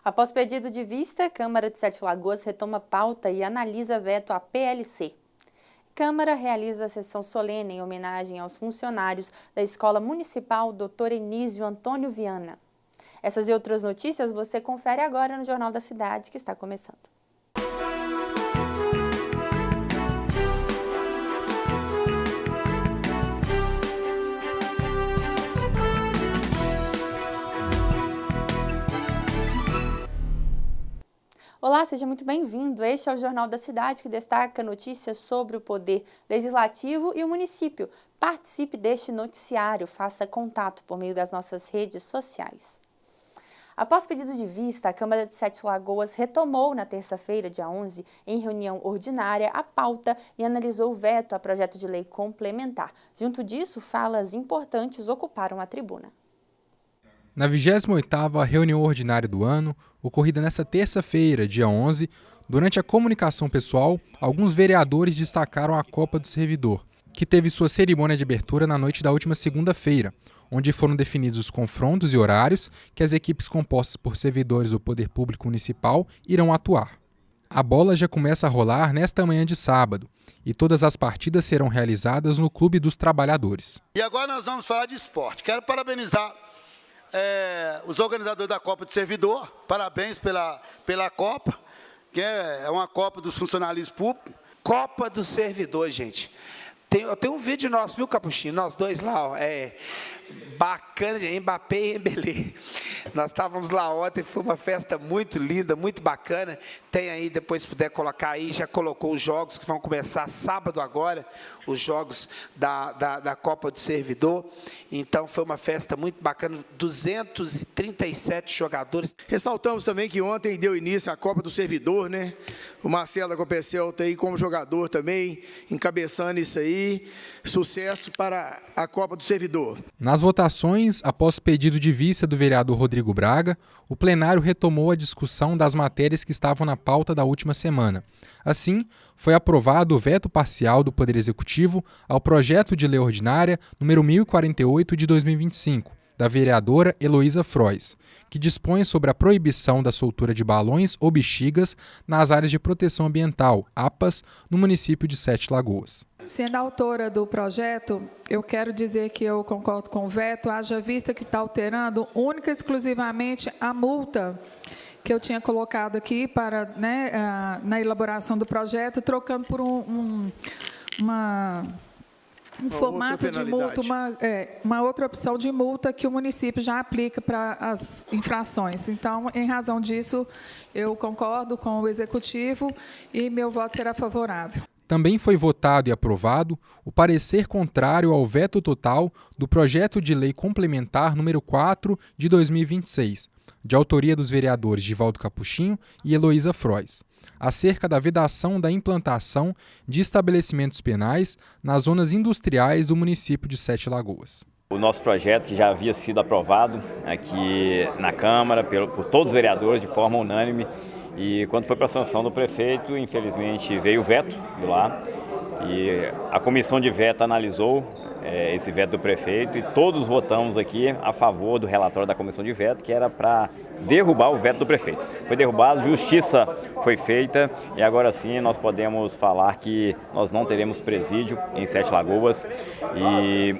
Após pedido de vista, Câmara de Sete Lagoas retoma pauta e analisa veto à PLC. Câmara realiza a sessão solene em homenagem aos funcionários da Escola Municipal Dr. Enísio Antônio Viana. Essas e outras notícias você confere agora no Jornal da Cidade, que está começando. Olá, seja muito bem-vindo. Este é o Jornal da Cidade, que destaca notícias sobre o poder legislativo e o município. Participe deste noticiário, faça contato por meio das nossas redes sociais. Após pedido de vista, a Câmara de Sete Lagoas retomou na terça-feira, dia 11, em reunião ordinária, a pauta e analisou o veto a projeto de lei complementar. Junto disso, falas importantes ocuparam a tribuna. Na 28ª reunião ordinária do ano, ocorrida nesta terça-feira, dia 11, durante a comunicação pessoal, alguns vereadores destacaram a Copa do Servidor, que teve sua cerimônia de abertura na noite da última segunda-feira, onde foram definidos os confrontos e horários que as equipes compostas por servidores do Poder Público Municipal irão atuar. A bola já começa a rolar nesta manhã de sábado, e todas as partidas serão realizadas no Clube dos Trabalhadores. E agora nós vamos falar de esporte. Quero parabenizar os organizadores da Copa de Servidor, parabéns pela Copa, que é uma Copa dos funcionários públicos. Copa do Servidor, gente. Tem um vídeo nosso, viu, Capuchinho? Nós dois lá, ó, bacana, Mbappé e Embelé. Nós estávamos lá ontem, foi uma festa muito linda, muito bacana. Tem aí, depois se puder colocar aí, já colocou os jogos que vão começar sábado agora, os jogos da Copa do Servidor. Então, foi uma festa muito bacana, 237 jogadores. Ressaltamos também que ontem deu início à Copa do Servidor, né? O Marcelo da Copecel está aí como jogador também, encabeçando isso aí. Sucesso para a Copa do Servidor. Nas votações, após pedido de vista do vereador Rodrigo Braga, o plenário retomou a discussão das matérias que estavam na pauta da última semana. Assim, foi aprovado o veto parcial do Poder Executivo ao projeto de lei ordinária número 1048 de 2025, da vereadora Heloísa Frois, que dispõe sobre a proibição da soltura de balões ou bexigas nas áreas de proteção ambiental, APAS, no município de Sete Lagoas. Sendo autora do projeto, eu quero dizer que eu concordo com o veto, haja vista que está alterando única e exclusivamente a multa que eu tinha colocado aqui para, na elaboração do projeto, trocando por um formato de multa, uma outra opção de multa que o município já aplica para as infrações. Então, em razão disso, eu concordo com o Executivo e meu voto será favorável. Também foi votado e aprovado o parecer contrário ao veto total do projeto de lei complementar número 4 de 2026, de autoria dos vereadores Givaldo Capuchinho e Heloísa Frois, acerca da vedação da implantação de estabelecimentos penais nas zonas industriais do município de Sete Lagoas. O nosso projeto, que já havia sido aprovado aqui na Câmara por todos os vereadores de forma unânime, e quando foi para a sanção do prefeito, infelizmente veio o veto de lá, e a comissão de veto analisou esse veto do prefeito e todos votamos aqui a favor do relatório da comissão de veto, que era para derrubar o veto do prefeito. Foi derrubado, justiça foi feita e agora sim nós podemos falar que nós não teremos presídio em Sete Lagoas, e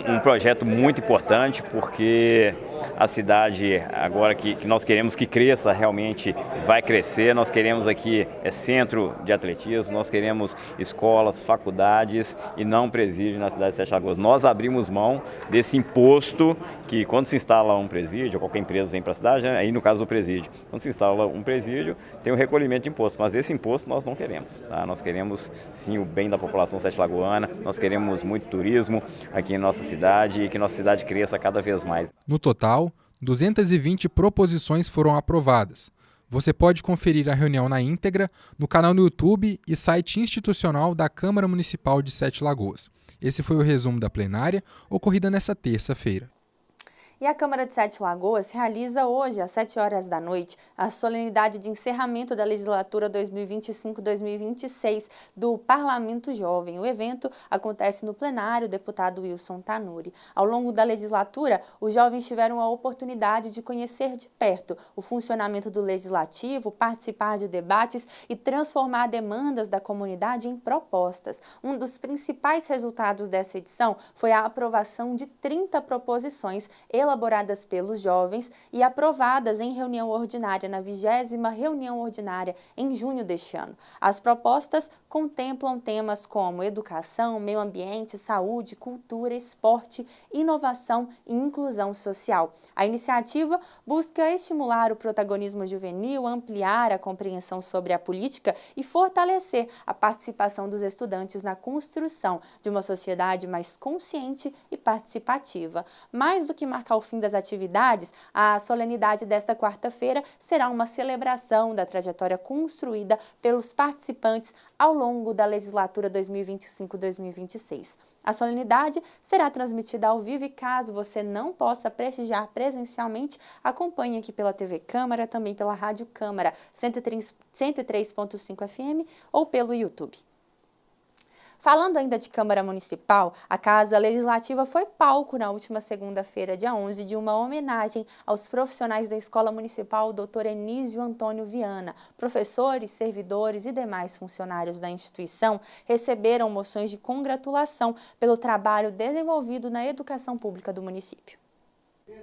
um projeto muito importante porque a cidade, agora que nós queremos que cresça, realmente vai crescer. Nós queremos aqui centro de atletismo, nós queremos escolas, faculdades e não presídio na cidade de Sete Lagoas. Nós abrimos mão desse imposto que, quando se instala um presídio, qualquer empresa vem para a cidade, aí no caso do presídio, quando se instala um presídio, tem o recolhimento de imposto, mas esse imposto nós não queremos. Tá? Nós queremos sim o bem da população sete lagoana, nós queremos muito turismo aqui em nossa cidade e que nossa cidade cresça cada vez mais. No total, 220 proposições foram aprovadas. Você pode conferir a reunião na íntegra no canal no YouTube e site institucional da Câmara Municipal de Sete Lagoas. Esse foi o resumo da plenária, ocorrida nesta terça-feira. E a Câmara de Sete Lagoas realiza hoje, às 7 horas da noite, a solenidade de encerramento da legislatura 2025-2026 do Parlamento Jovem. O evento acontece no plenário deputado Wilson Tanuri. Ao longo da legislatura, os jovens tiveram a oportunidade de conhecer de perto o funcionamento do legislativo, participar de debates e transformar demandas da comunidade em propostas. Um dos principais resultados dessa edição foi a aprovação de 30 proposições elaboradas pelos jovens e aprovadas em reunião ordinária na 20ª reunião ordinária em junho deste ano. As propostas contemplam temas como educação, meio ambiente, saúde, cultura, esporte, inovação e inclusão social. A iniciativa busca estimular o protagonismo juvenil, ampliar a compreensão sobre a política e fortalecer a participação dos estudantes na construção de uma sociedade mais consciente e participativa. Mais do que marcar o fim das atividades, a solenidade desta quarta-feira será uma celebração da trajetória construída pelos participantes ao longo da legislatura 2025-2026. A solenidade será transmitida ao vivo e, caso você não possa prestigiar presencialmente, acompanhe aqui pela TV Câmara, também pela Rádio Câmara 103.5 FM ou pelo YouTube. Falando ainda de Câmara Municipal, a Casa Legislativa foi palco na última segunda-feira, dia 11, de uma homenagem aos profissionais da Escola Municipal Dr. Enísio Antônio Viana. Professores, servidores e demais funcionários da instituição receberam moções de congratulação pelo trabalho desenvolvido na educação pública do município.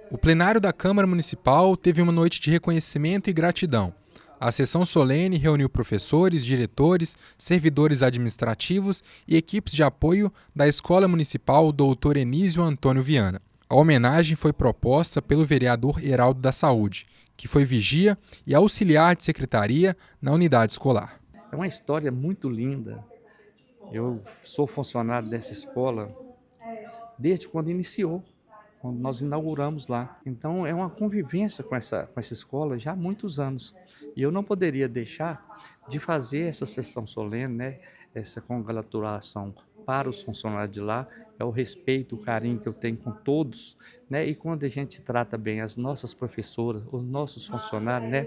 O plenário da Câmara Municipal teve uma noite de reconhecimento e gratidão. A sessão solene reuniu professores, diretores, servidores administrativos e equipes de apoio da Escola Municipal Dr. Enísio Antônio Viana. A homenagem foi proposta pelo vereador Heraldo da Saúde, que foi vigia e auxiliar de secretaria na unidade escolar. É uma história muito linda. Eu sou funcionário dessa escola desde quando iniciou, quando nós inauguramos lá. Então é uma convivência com essa escola já há muitos anos. E eu não poderia deixar de fazer essa sessão solene, né? Essa congratulação para os funcionários de lá. É o respeito, o carinho que eu tenho com todos, né? E quando a gente trata bem as nossas professoras, os nossos funcionários, né?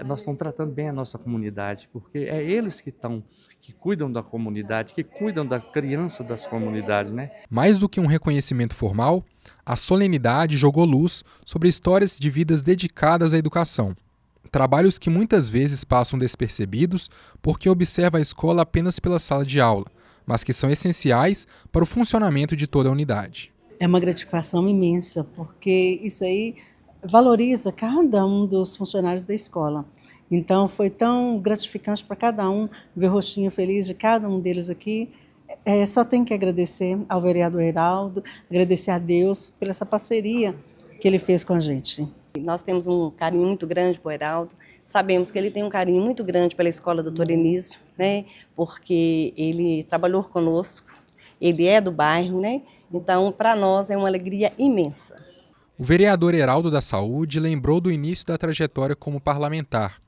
Nós estamos tratando bem a nossa comunidade, porque é eles que cuidam da comunidade, que cuidam da criança das comunidades, né? Mais do que um reconhecimento formal, a solenidade jogou luz sobre histórias de vidas dedicadas à educação. Trabalhos que muitas vezes passam despercebidos porque observa a escola apenas pela sala de aula, mas que são essenciais para o funcionamento de toda a unidade. É uma gratificação imensa, porque isso aí valoriza cada um dos funcionários da escola. Então foi tão gratificante para cada um ver o rostinho feliz de cada um deles aqui. Só tenho que agradecer ao vereador Heraldo, agradecer a Deus por essa parceria que ele fez com a gente. Nós temos um carinho muito grande por Heraldo, sabemos que ele tem um carinho muito grande pela escola Dr. Enísio, né? Porque ele trabalhou conosco, ele é do bairro, né? Então para nós é uma alegria imensa. O vereador Heraldo da Saúde lembrou do início da trajetória como parlamentar,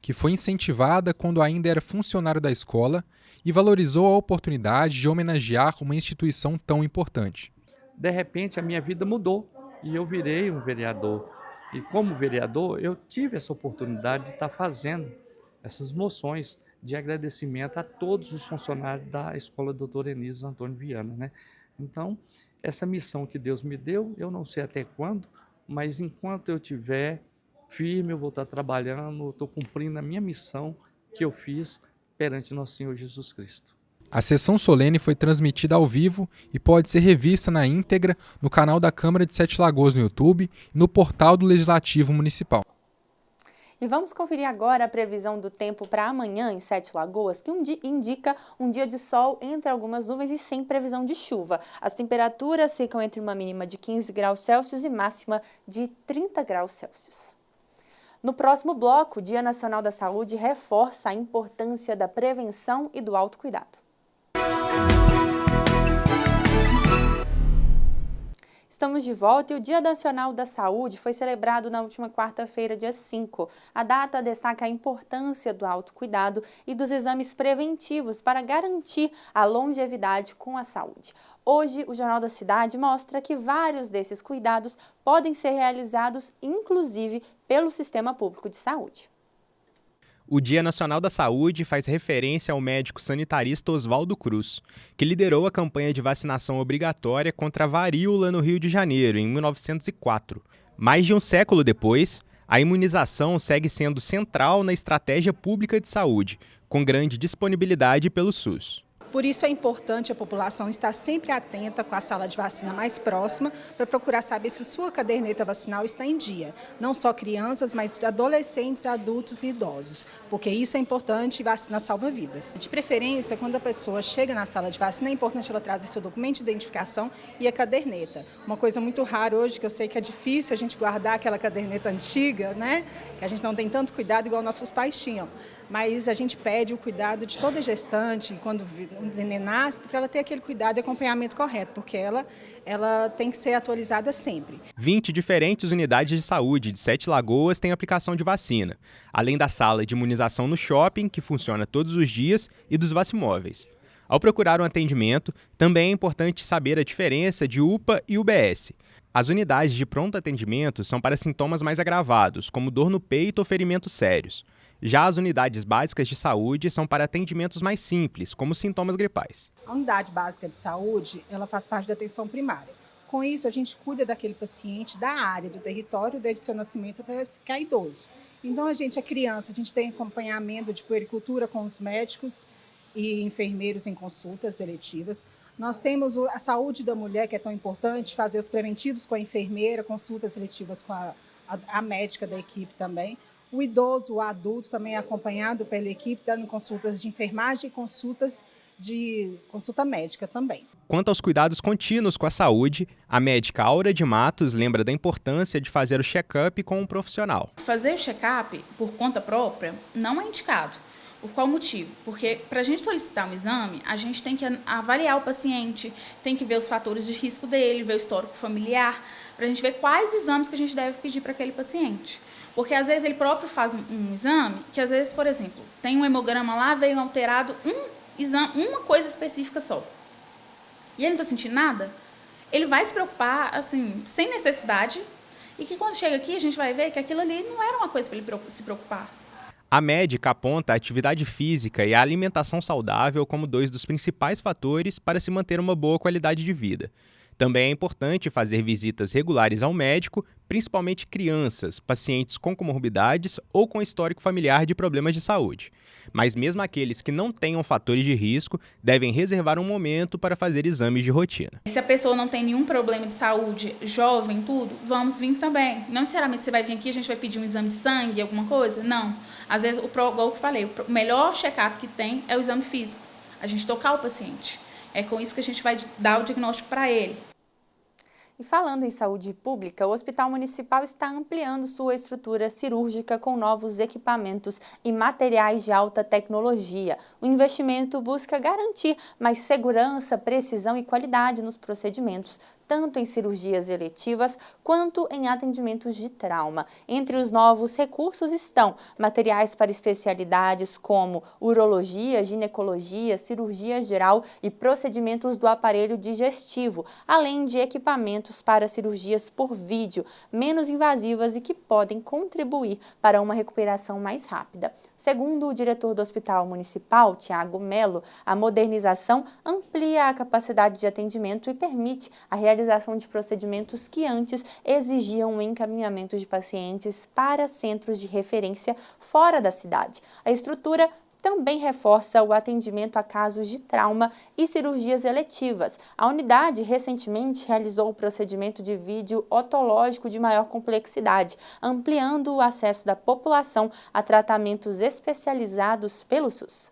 que foi incentivada quando ainda era funcionário da escola e valorizou a oportunidade de homenagear uma instituição tão importante. De repente a minha vida mudou e eu virei um vereador. E como vereador eu tive essa oportunidade de estar fazendo essas moções de agradecimento a todos os funcionários da Escola Dr. Enísio Antônio Viana, né? Então, essa missão que Deus me deu, eu não sei até quando, mas enquanto eu estiver firme, eu vou estar trabalhando, estou cumprindo a minha missão que eu fiz perante nosso Senhor Jesus Cristo. A sessão solene foi transmitida ao vivo e pode ser revista na íntegra no canal da Câmara de Sete Lagoas no YouTube e no portal do Legislativo Municipal. E vamos conferir agora a previsão do tempo para amanhã em Sete Lagoas, que indica um dia de sol entre algumas nuvens e sem previsão de chuva. As temperaturas ficam entre uma mínima de 15 graus Celsius e máxima de 30 graus Celsius. No próximo bloco, o Dia Nacional da Saúde reforça a importância da prevenção e do autocuidado. Estamos de volta e o Dia Nacional da Saúde foi celebrado na última quarta-feira, dia 5. A data destaca a importância do autocuidado e dos exames preventivos para garantir a longevidade com a saúde. Hoje, o Jornal da Cidade mostra que vários desses cuidados podem ser realizados, inclusive, pelo Sistema Público de Saúde. O Dia Nacional da Saúde faz referência ao médico sanitarista Oswaldo Cruz, que liderou a campanha de vacinação obrigatória contra a varíola no Rio de Janeiro, em 1904. Mais de um século depois, a imunização segue sendo central na estratégia pública de saúde, com grande disponibilidade pelo SUS. Por isso é importante a população estar sempre atenta com a sala de vacina mais próxima para procurar saber se a sua caderneta vacinal está em dia. Não só crianças, mas adolescentes, adultos e idosos, porque isso é importante e vacina salva vidas. De preferência, quando a pessoa chega na sala de vacina, é importante ela trazer seu documento de identificação e a caderneta. Uma coisa muito rara hoje, que eu sei que é difícil a gente guardar aquela caderneta antiga, né? Que a gente não tem tanto cuidado igual nossos pais tinham. Mas a gente pede o cuidado de toda gestante, quando o neném nasce, para ela ter aquele cuidado e acompanhamento correto, porque ela tem que ser atualizada sempre. 20 diferentes unidades de saúde de 7 Lagoas têm aplicação de vacina, além da sala de imunização no shopping, que funciona todos os dias, e dos vacimóveis. Ao procurar um atendimento, também é importante saber a diferença de UPA e UBS. As unidades de pronto atendimento são para sintomas mais agravados, como dor no peito ou ferimentos sérios. Já as unidades básicas de saúde são para atendimentos mais simples, como sintomas gripais. A unidade básica de saúde, ela faz parte da atenção primária. Com isso, a gente cuida daquele paciente da área, do território, desde seu nascimento até ficar idoso. Então, a criança, a gente tem acompanhamento de puericultura com os médicos e enfermeiros em consultas eletivas. Nós temos a saúde da mulher, que é tão importante, fazer os preventivos com a enfermeira, consultas seletivas com a médica da equipe também. O idoso, o adulto, também é acompanhado pela equipe, dando consultas de enfermagem e consultas de consulta médica também. Quanto aos cuidados contínuos com a saúde, a médica Aura de Matos lembra da importância de fazer o check-up com um profissional. Fazer o check-up por conta própria não é indicado. Por qual motivo? Porque para a gente solicitar um exame, a gente tem que avaliar o paciente, tem que ver os fatores de risco dele, ver o histórico familiar, para a gente ver quais exames que a gente deve pedir para aquele paciente. Porque às vezes ele próprio faz um exame, que às vezes, por exemplo, tem um hemograma lá, veio alterado um exame, uma coisa específica só. E ele não está sentindo nada, ele vai se preocupar, assim, sem necessidade, e que quando chega aqui a gente vai ver que aquilo ali não era uma coisa para ele se preocupar. A médica aponta a atividade física e a alimentação saudável como 2 dos principais fatores para se manter uma boa qualidade de vida. Também é importante fazer visitas regulares ao médico, principalmente crianças, pacientes com comorbidades ou com histórico familiar de problemas de saúde. Mas mesmo aqueles que não tenham fatores de risco devem reservar um momento para fazer exames de rotina. Se a pessoa não tem nenhum problema de saúde, jovem, tudo, vamos vir também. Não necessariamente você vai vir aqui, a gente vai pedir um exame de sangue, alguma coisa, não. Às vezes, igual eu falei, o melhor check-up que tem é o exame físico, a gente tocar o paciente. É com isso que a gente vai dar o diagnóstico para ele. E falando em saúde pública, o Hospital Municipal está ampliando sua estrutura cirúrgica com novos equipamentos e materiais de alta tecnologia. O investimento busca garantir mais segurança, precisão e qualidade nos procedimentos, tanto em cirurgias eletivas quanto em atendimentos de trauma. Entre os novos recursos estão materiais para especialidades como urologia, ginecologia, cirurgia geral e procedimentos do aparelho digestivo, além de equipamentos para cirurgias por vídeo, menos invasivas e que podem contribuir para uma recuperação mais rápida. Segundo o diretor do Hospital Municipal, Tiago Melo, a modernização amplia a capacidade de atendimento e permite a realização de procedimentos que antes exigiam o encaminhamento de pacientes para centros de referência fora da cidade. A estrutura também reforça o atendimento a casos de trauma e cirurgias eletivas. A unidade recentemente realizou o procedimento de vídeo otológico de maior complexidade, ampliando o acesso da população a tratamentos especializados pelo SUS.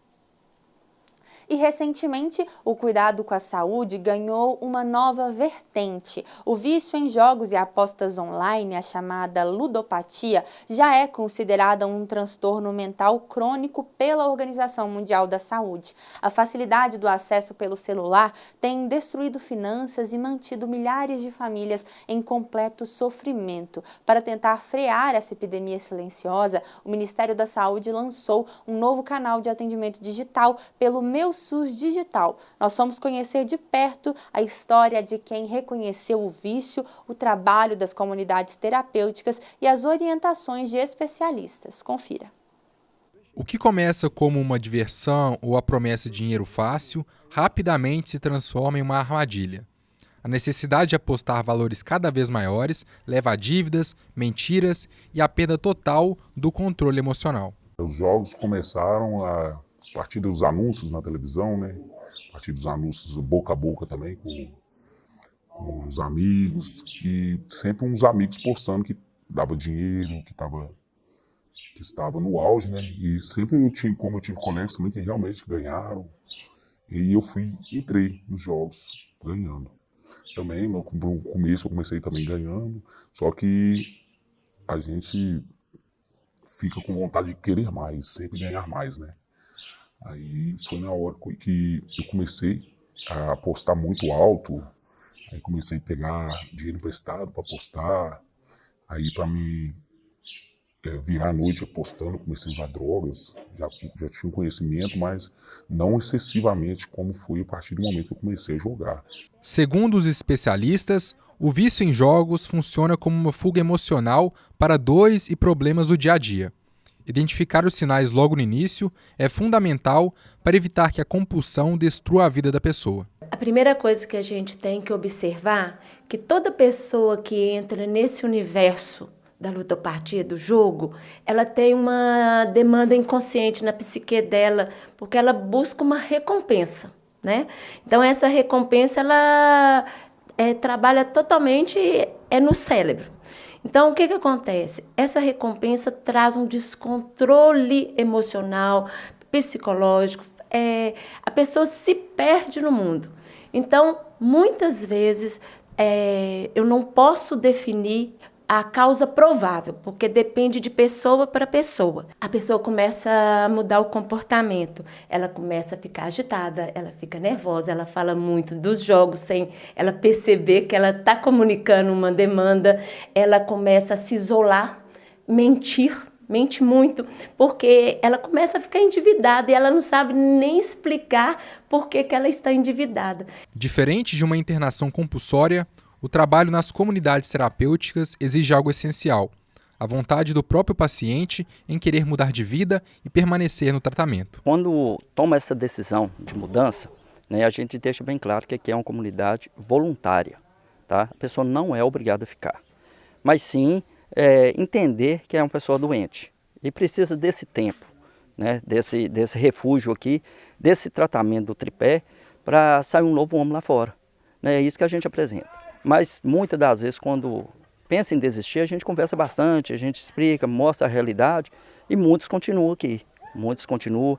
E recentemente, o cuidado com a saúde ganhou uma nova vertente. O vício em jogos e apostas online, a chamada ludopatia, já é considerada um transtorno mental crônico pela Organização Mundial da Saúde. A facilidade do acesso pelo celular tem destruído finanças e mantido milhares de famílias em completo sofrimento. Para tentar frear essa epidemia silenciosa, o Ministério da Saúde lançou um novo canal de atendimento digital pelo Meu SUS Digital. Nós fomos conhecer de perto a história de quem reconheceu o vício, o trabalho das comunidades terapêuticas e as orientações de especialistas. Confira. O que começa como uma diversão ou a promessa de dinheiro fácil, rapidamente se transforma em uma armadilha. A necessidade de apostar valores cada vez maiores leva a dívidas, mentiras e a perda total do controle emocional. Os jogos começaram a partir dos anúncios na televisão, né? A partir dos anúncios boca a boca também com os amigos, e sempre uns amigos postando que dava dinheiro, que estava no auge, né? E sempre como eu tive colegas também que realmente ganharam. E eu entrei nos jogos ganhando. Também no começo eu comecei também ganhando, só que a gente fica com vontade de querer mais, sempre ganhar mais, né? Aí foi na hora que eu comecei a apostar muito alto, aí comecei a pegar dinheiro emprestado para apostar, aí para me virar a noite apostando, comecei a usar drogas, já tinha um conhecimento, mas não excessivamente como foi a partir do momento que eu comecei a jogar. Segundo os especialistas, o vício em jogos funciona como uma fuga emocional para dores e problemas do dia a dia. Identificar os sinais logo no início é fundamental para evitar que a compulsão destrua a vida da pessoa. A primeira coisa que a gente tem que observar é que toda pessoa que entra nesse universo da ludopatia, do jogo, ela tem uma demanda inconsciente na psique dela, porque ela busca uma recompensa, né? Então, essa recompensa, ela trabalha totalmente no cérebro. Então, o que acontece? Essa recompensa traz um descontrole emocional, psicológico, a pessoa se perde no mundo. Então, muitas vezes, eu não posso definir a causa provável, porque depende de pessoa para pessoa. A pessoa começa a mudar o comportamento, ela começa a ficar agitada, ela fica nervosa, ela fala muito dos jogos sem ela perceber que ela está comunicando uma demanda, ela começa a se isolar, mente muito, porque ela começa a ficar endividada e ela não sabe nem explicar por que ela está endividada. Diferente de uma internação compulsória, o trabalho nas comunidades terapêuticas exige algo essencial: a vontade do próprio paciente em querer mudar de vida e permanecer no tratamento. Quando toma essa decisão de mudança, né, a gente deixa bem claro que aqui é uma comunidade voluntária, tá? A pessoa não é obrigada a ficar, mas sim entender que é uma pessoa doente e precisa desse tempo, né, desse refúgio aqui, desse tratamento do tripé, para sair um novo homem lá fora. Né? É isso que a gente apresenta. Mas muitas das vezes, quando pensa em desistir, a gente conversa bastante, a gente explica, mostra a realidade, e muitos continuam aqui. Muitos continuam,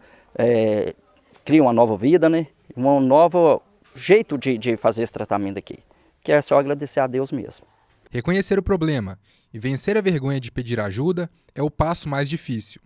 criam uma nova vida, né? Um novo jeito de fazer esse tratamento aqui, que é só agradecer a Deus mesmo. Reconhecer o problema e vencer a vergonha de pedir ajuda é o passo mais difícil.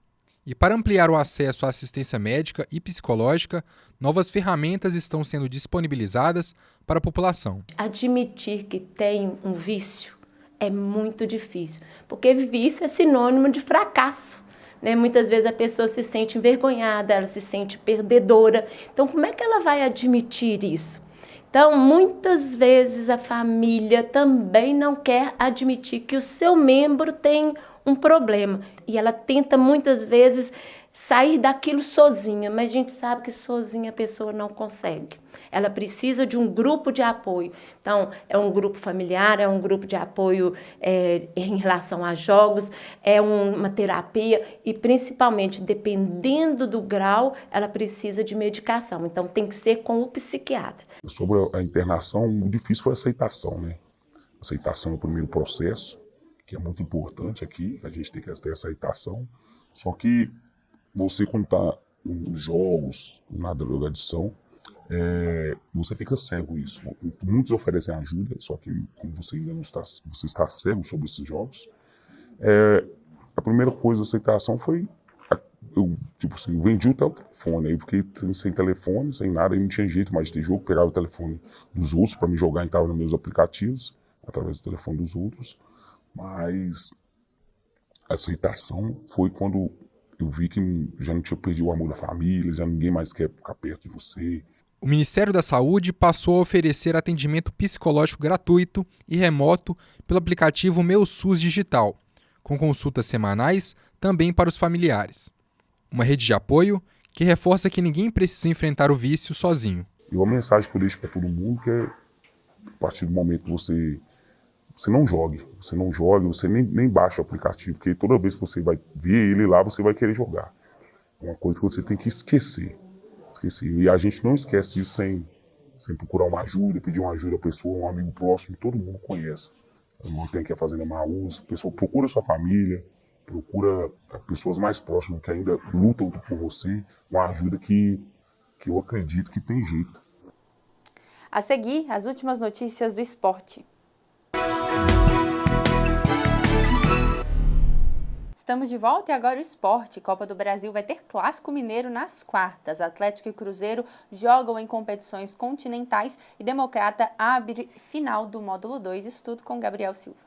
E para ampliar o acesso à assistência médica e psicológica, novas ferramentas estão sendo disponibilizadas para a população. Admitir que tem um vício é muito difícil, porque vício é sinônimo de fracasso. Né? Muitas vezes a pessoa se sente envergonhada, ela se sente perdedora. Então, como é que ela vai admitir isso? Então, muitas vezes a família também não quer admitir que o seu membro tem um problema. E ela tenta muitas vezes sair daquilo sozinha, mas a gente sabe que sozinha a pessoa não consegue. Ela precisa de um grupo de apoio. Então, é um grupo familiar, é um grupo de apoio em relação a jogos, é uma terapia e, principalmente, dependendo do grau, ela precisa de medicação. Então, tem que ser com o psiquiatra. Sobre a internação, o difícil foi a aceitação, né? Aceitação é o primeiro processo, que é muito importante aqui, a gente tem que ter aceitação. Só que você, quando está nos jogos, na drogadição, você fica cego isso. Muitos oferecem ajuda, só que como você ainda não está, você está cego sobre esses jogos. A primeira coisa, a aceitação foi, eu vendi o telefone, aí eu fiquei sem telefone, sem nada, aí não tinha jeito mais de ter jogo, pegava o telefone dos outros para me jogar, entrava nos meus aplicativos, através do telefone dos outros, mas a aceitação foi quando eu vi que já não tinha perdido o amor da família, já ninguém mais quer ficar perto de você. O Ministério da Saúde passou a oferecer atendimento psicológico gratuito e remoto pelo aplicativo Meu SUS Digital, com consultas semanais também para os familiares. Uma rede de apoio que reforça que ninguém precisa enfrentar o vício sozinho. E uma mensagem que eu deixo para todo mundo que é, a partir do momento que você não jogue, você nem baixa o aplicativo, porque toda vez que você vai ver ele lá, você vai querer jogar. É uma coisa que você tem que esquecer. E a gente não esquece isso sem procurar uma ajuda, pedir uma ajuda à pessoa, um amigo próximo, todo mundo conhece. Não tem que fazer má uso, pessoa procura sua família, procura pessoas mais próximas que ainda lutam por você, uma ajuda que eu acredito que tem jeito. A seguir, as últimas notícias do esporte. Estamos de volta e agora o esporte. Copa do Brasil vai ter Clássico Mineiro nas quartas. Atlético e Cruzeiro jogam em competições continentais e Democrata abre final do módulo 2. Isso tudo com Gabriel Silva.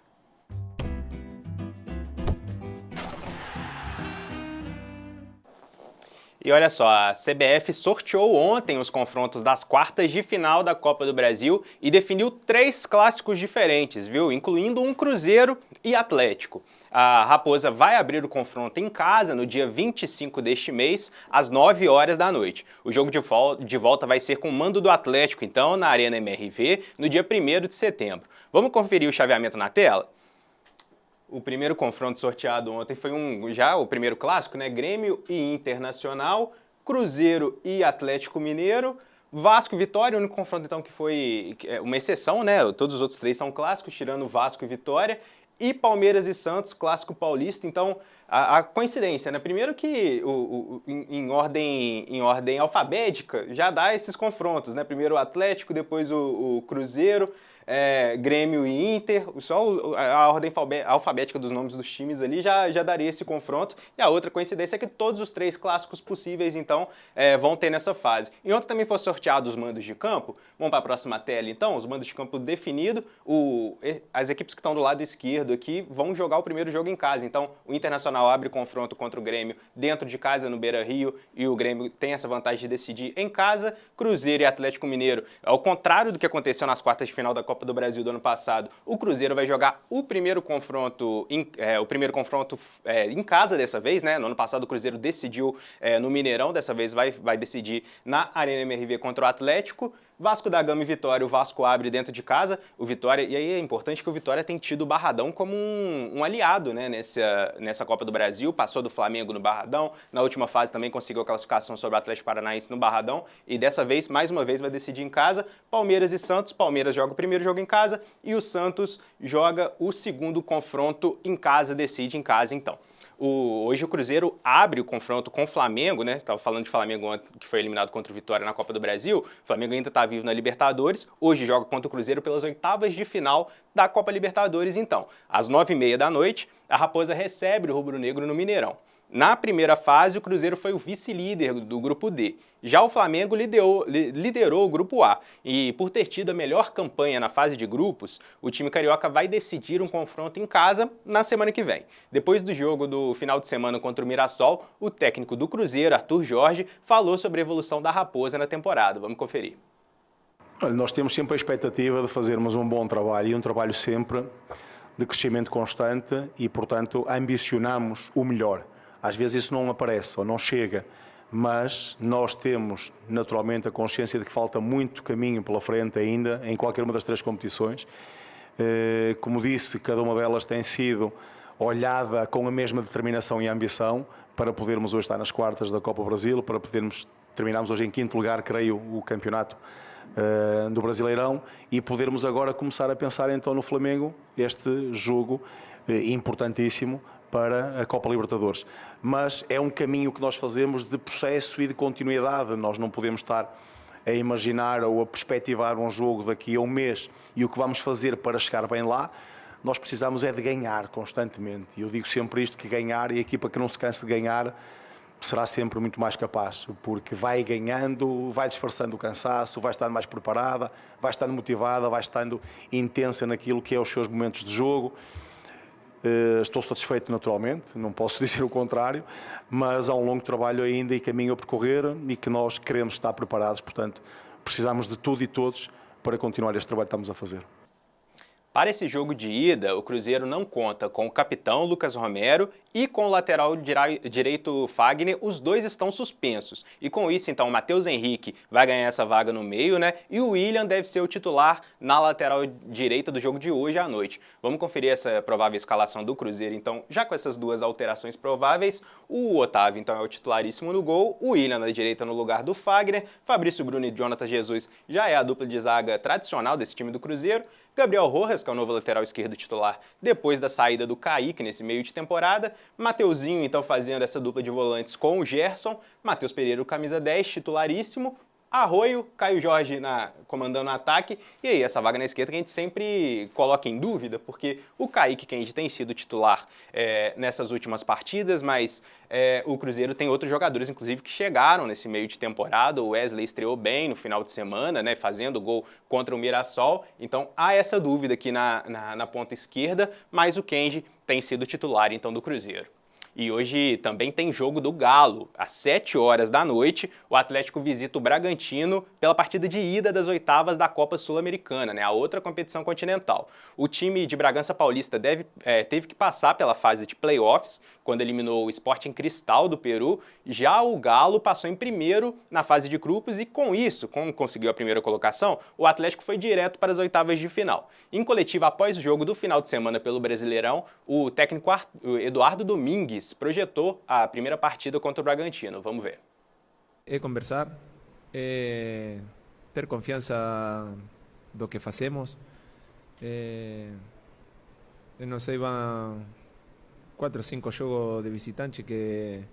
E olha só, a CBF sorteou ontem os confrontos das quartas de final da Copa do Brasil e definiu 3 clássicos diferentes, viu? Incluindo um Cruzeiro e Atlético. A Raposa vai abrir o confronto em casa no dia 25 deste mês, às 9 horas da noite. O jogo de volta vai ser com o mando do Atlético, então, na Arena MRV, no dia 1º de setembro. Vamos conferir o chaveamento na tela? O primeiro confronto sorteado ontem foi já o primeiro clássico, né? Grêmio e Internacional, Cruzeiro e Atlético Mineiro, Vasco e Vitória, o único confronto então que foi uma exceção, né? Todos os outros 3 são clássicos, tirando Vasco e Vitória, e Palmeiras e Santos, clássico paulista. Então, a coincidência, né? Primeiro que em ordem alfabética já dá esses confrontos, né? Primeiro o Atlético, depois o Cruzeiro, Grêmio e Inter, só a ordem alfabética dos nomes dos times ali já daria esse confronto. E a outra coincidência é que todos os 3 clássicos possíveis, então, vão ter nessa fase. E ontem também foi sorteado os mandos de campo. Vamos para a próxima tela, então, os mandos de campo definidos. As equipes que estão do lado esquerdo aqui vão jogar o primeiro jogo em casa. Então, o Internacional abre confronto contra o Grêmio dentro de casa, no Beira-Rio, e o Grêmio tem essa vantagem de decidir em casa. Cruzeiro e Atlético Mineiro, ao contrário do que aconteceu nas quartas de final da Copa do Brasil do ano passado, o Cruzeiro vai jogar o primeiro confronto em casa dessa vez, né? No ano passado o Cruzeiro decidiu no Mineirão, dessa vez vai decidir na Arena MRV contra o Atlético. Vasco da Gama e Vitória, o Vasco abre dentro de casa, o Vitória, e aí é importante que o Vitória tem tido o Barradão como um aliado, né, nessa Copa do Brasil, passou do Flamengo no Barradão, na última fase também conseguiu a classificação sobre o Atlético Paranaense no Barradão, e dessa vez, mais uma vez, vai decidir em casa. Palmeiras e Santos, Palmeiras joga o primeiro jogo em casa, e o Santos joga o segundo confronto em casa, decide em casa então. Hoje o Cruzeiro abre o confronto com o Flamengo, né? Estava falando de Flamengo ontem, que foi eliminado contra o Vitória na Copa do Brasil. O Flamengo ainda está vivo na Libertadores. Hoje joga contra o Cruzeiro pelas 8ª de final da Copa Libertadores, então. Às 9h30 da noite, a Raposa recebe o rubro-negro no Mineirão. Na primeira fase, o Cruzeiro foi o vice-líder do Grupo D. Já o Flamengo liderou o Grupo A. E por ter tido a melhor campanha na fase de grupos, o time carioca vai decidir um confronto em casa na semana que vem. Depois do jogo do final de semana contra o Mirassol, o técnico do Cruzeiro, Arthur Jorge, falou sobre a evolução da Raposa na temporada. Vamos conferir. Olha, nós temos sempre a expectativa de fazermos um bom trabalho e um trabalho sempre de crescimento constante e, portanto, ambicionamos o melhor. Às vezes isso não aparece ou não chega, mas nós temos naturalmente a consciência de que falta muito caminho pela frente ainda em qualquer uma das 3 competições. Como disse, cada uma delas tem sido olhada com a mesma determinação e ambição para podermos hoje estar nas quartas da Copa Brasil, para terminarmos hoje em 5º lugar, creio, o campeonato do Brasileirão, e podermos agora começar a pensar então no Flamengo, este jogo importantíssimo para a Copa Libertadores. Mas é um caminho que nós fazemos de processo e de continuidade. Nós não podemos estar a imaginar ou a perspectivar um jogo daqui a um mês e o que vamos fazer para chegar bem lá. Nós precisamos é de ganhar constantemente. E eu digo sempre isto, que ganhar, e a equipa que não se cansa de ganhar será sempre muito mais capaz, porque vai ganhando, vai disfarçando o cansaço, vai estando mais preparada, vai estando motivada, vai estando intensa naquilo que é os seus momentos de jogo. Estou satisfeito naturalmente, não posso dizer o contrário, mas há um longo trabalho ainda e caminho a percorrer e que nós queremos estar preparados, portanto, precisamos de tudo e todos para continuar este trabalho que estamos a fazer. Para esse jogo de ida, o Cruzeiro não conta com o capitão Lucas Romero e com o lateral direito Fagner, os dois estão suspensos. E com isso, então, o Matheus Henrique vai ganhar essa vaga no meio, né? E o William deve ser o titular na lateral direita do jogo de hoje à noite. Vamos conferir essa provável escalação do Cruzeiro, então, já com essas duas alterações prováveis. O Otávio, então, é o titularíssimo no gol, o William na direita no lugar do Fagner, Fabrício Bruno e Jonathan Jesus já é a dupla de zaga tradicional desse time do Cruzeiro. Gabriel Rojas, que é o novo lateral esquerdo titular depois da saída do Kaique nesse meio de temporada. Mateuzinho, então, fazendo essa dupla de volantes com o Gerson. Matheus Pereira, o camisa 10, titularíssimo. Arroio, Caio Jorge comandando o ataque. E aí, essa vaga na esquerda que a gente sempre coloca em dúvida, porque o Kaique, que a gente tem sido titular nessas últimas partidas, mas o Cruzeiro tem outros jogadores, inclusive, que chegaram nesse meio de temporada. O Wesley estreou bem no final de semana, né, fazendo gol contra o Mirassol. Então, há essa dúvida aqui na ponta esquerda, mas o Kenji tem sido titular, então, do Cruzeiro. E hoje também tem jogo do Galo. Às 7 horas da noite, o Atlético visita o Bragantino pela partida de ida das oitavas da Copa Sul-Americana, né, a outra competição continental. O time de Bragança Paulista teve que passar pela fase de playoffs, quando eliminou o Sporting Cristal do Peru. Já o Galo passou em primeiro na fase de grupos e, com isso, como conseguiu a primeira colocação, o Atlético foi direto para as oitavas de final. Em coletiva, após o jogo do final de semana pelo Brasileirão, o técnico Eduardo Domingues projetou a primeira partida contra o Bragantino. Vamos ver. É conversar, é ter confiança do que fazemos. Eu não sei, vão 4 ou 5 jogos de visitante que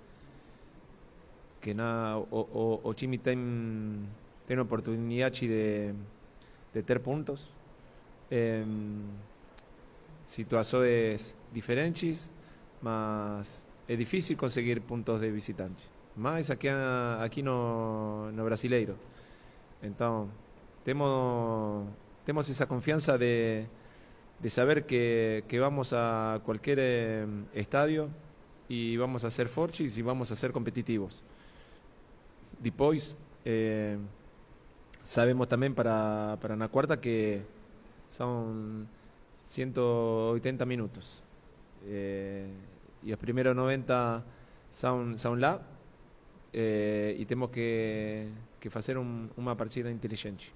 o time tem oportunidade de ter pontos. Situações diferentes, mas é difícil conseguir pontos de visitante, mas aqui no Brasileiro. Então, temos essa confiança de saber que vamos a qualquer estádio e vamos a ser fortes e vamos a ser competitivos. Depois, sabemos também para na quarta que são 180 minutos. E os primeiros 90 são lá e temos que fazer uma partida inteligente.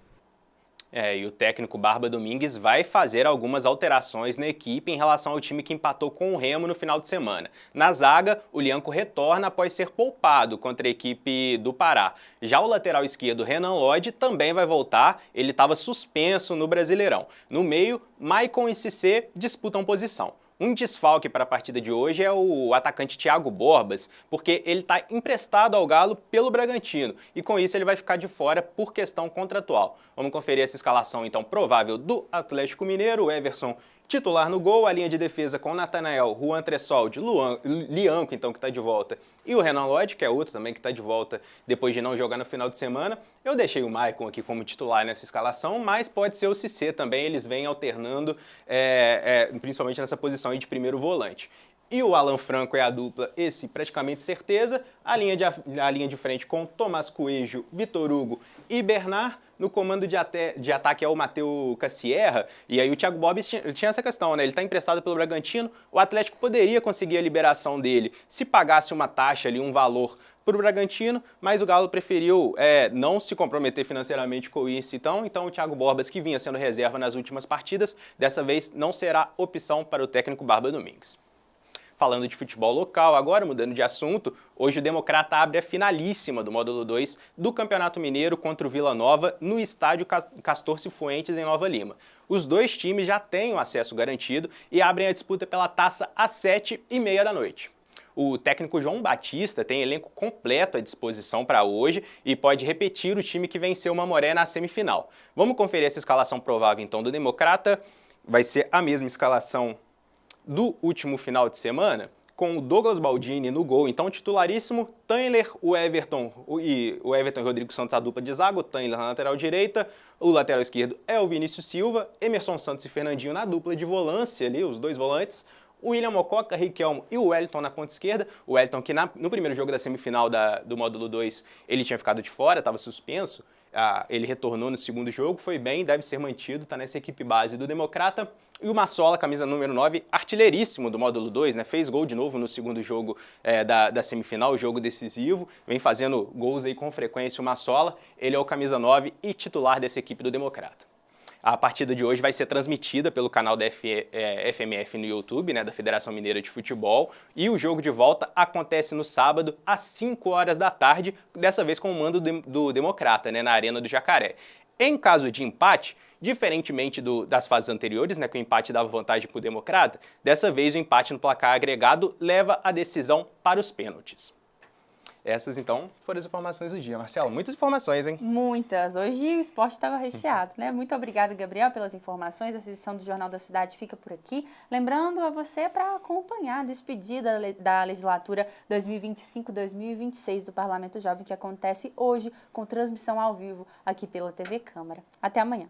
E o técnico Barba Domingues vai fazer algumas alterações na equipe em relação ao time que empatou com o Remo no final de semana. Na zaga, o Lianco retorna após ser poupado contra a equipe do Pará. Já o lateral esquerdo, Renan Lodge, também vai voltar, ele estava suspenso no Brasileirão. No meio, Maicon e Cissé disputam posição. Um desfalque para a partida de hoje é o atacante Thiago Borbas, porque ele está emprestado ao Galo pelo Bragantino e com isso ele vai ficar de fora por questão contratual. Vamos conferir essa escalação então provável do Atlético Mineiro. O Everson titular no gol, a linha de defesa com Natanael, Juan Tressoldi, Lianco, então, que está de volta, e o Renan Lodge, que é outro também que está de volta depois de não jogar no final de semana. Eu deixei o Maicon aqui como titular nessa escalação, mas pode ser o Cissé também, eles vêm alternando, principalmente nessa posição aí de primeiro volante. E o Alan Franco é a dupla, esse praticamente certeza. A linha de frente com Tomás Coelho, Vitor Hugo e Bernard. No comando de ataque é o Matheus Cassierra. E aí o Thiago Borbas tinha essa questão, né? Ele está emprestado pelo Bragantino. O Atlético poderia conseguir a liberação dele se pagasse uma taxa ali, um valor para o Bragantino, mas o Galo preferiu não se comprometer financeiramente com isso. Então o Thiago Borbas, que vinha sendo reserva nas últimas partidas, dessa vez não será opção para o técnico Barba Domingues. Falando de futebol local, agora mudando de assunto, hoje o Democrata abre a finalíssima do módulo 2 do Campeonato Mineiro contra o Vila Nova no estádio Castor Cifuentes, em Nova Lima. Os dois times já têm o acesso garantido e abrem a disputa pela taça às 7h30 da noite. O técnico João Batista tem elenco completo à disposição para hoje e pode repetir o time que venceu o Mamoré na semifinal. Vamos conferir essa escalação provável então do Democrata. Vai ser a mesma escalação do último final de semana, com o Douglas Baldini no gol, então titularíssimo, Taylor, o Everton e Rodrigo Santos, a dupla de zaga, o Taylor na lateral direita, o lateral esquerdo é o Vinícius Silva, Emerson Santos e Fernandinho na dupla de volância ali, os dois volantes, o William Mococa, Riquelmo e o Wellington na ponta esquerda. O Wellington que no primeiro jogo da semifinal do módulo 2 ele tinha ficado de fora, estava suspenso. Ele retornou no segundo jogo, foi bem, deve ser mantido, está nessa equipe base do Democrata. E o Massola, camisa número 9, artilheiríssimo do módulo 2, né? Fez gol de novo no segundo jogo da semifinal, o jogo decisivo. Vem fazendo gols aí com frequência o Massola. Ele é o camisa 9 e titular dessa equipe do Democrata. A partida de hoje vai ser transmitida pelo canal da FMF no YouTube, né, da Federação Mineira de Futebol, e o jogo de volta acontece no sábado, às 5 horas da tarde, dessa vez com o mando do Democrata, né, na Arena do Jacaré. Em caso de empate, diferentemente das fases anteriores, né, que o empate dava vantagem para o Democrata, dessa vez o empate no placar agregado leva a decisão para os pênaltis. Essas, então, foram as informações do dia. Marcelo, muitas informações, hein? Muitas. Hoje o esporte estava recheado, né? Muito obrigada, Gabriel, pelas informações. Essa edição do Jornal da Cidade fica por aqui. Lembrando a você para acompanhar a despedida da legislatura 2025-2026 do Parlamento Jovem, que acontece hoje com transmissão ao vivo aqui pela TV Câmara. Até amanhã.